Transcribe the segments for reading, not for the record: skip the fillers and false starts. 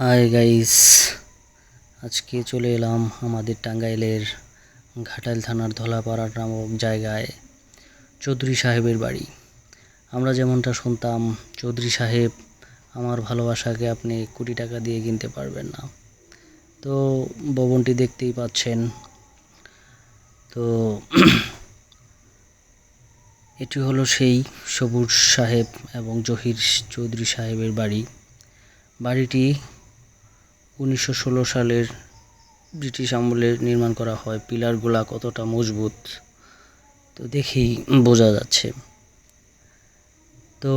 Hi guys, আজকে চলে এলাম আমাদের টাঙ্গাইলের ঘাটাইল থানার ধলাপাড়া নামক জায়গায় চৌধুরী সাহেবের বাড়ি। আমরা যেমনটা শুনতাম, চৌধুরী সাহেব আমার ভালোবাসাকে আপনি কোটি টাকা দিয়ে কিনতে পারবেন না। তো ভবনটি দেখতেই পাচ্ছেন। তো এটি হলো সেই সবুজ সাহেব এবং জহির চৌধুরী সাহেবের বাড়ি। বাড়িটি 1916 সালের ব্রিটিশ আমলে নির্মাণ করা হয়। পিলারগুলা কতটা মজবুত তো দেখেই বোঝা যাচ্ছে। তো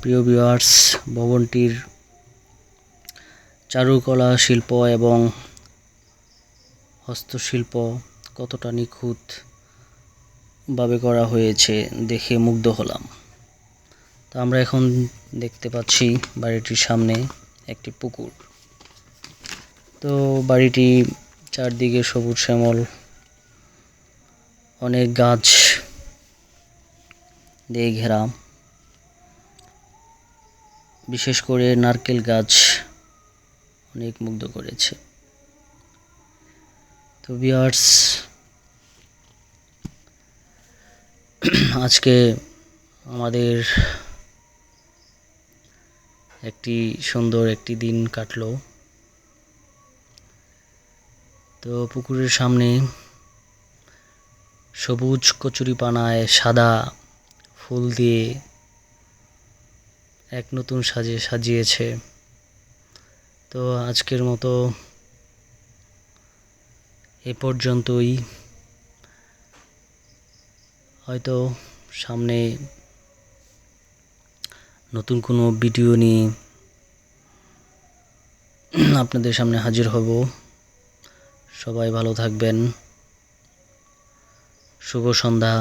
প্রিয় ভিউয়ার্স, ভবনটির চারুকলা শিল্প এবং হস্তশিল্প কতটা নিখুঁতভাবে করা হয়েছে দেখে মুগ্ধ হলাম। তো আমরা এখন দেখতে পাচ্ছি বাড়িটির সামনে একটি পুকুর। তো বাড়িটি চারদিকে সবুজ শ্যামল, অনেক গাছ দিয়ে ঘেরা, বিশেষ করে নারকেল গাছ অনেক মুগ্ধ করেছে। তো ভিউয়ার্স, আজকে আমাদের সুন্দর একটি দিন কাটলো। তো পুকুরের সামনে সবুজ কচুরিপানায় সাদা ফুল দিয়ে এক নতুন সাজিয়েছে। তো আজকের মতো এ পর্যন্তই। হয়তো সামনে নতুন কোনো ভিডিও নিয়ে আপনাদের সামনে হাজির হব। সবাই ভালো থাকবেন। শুভ সন্ধ্যা।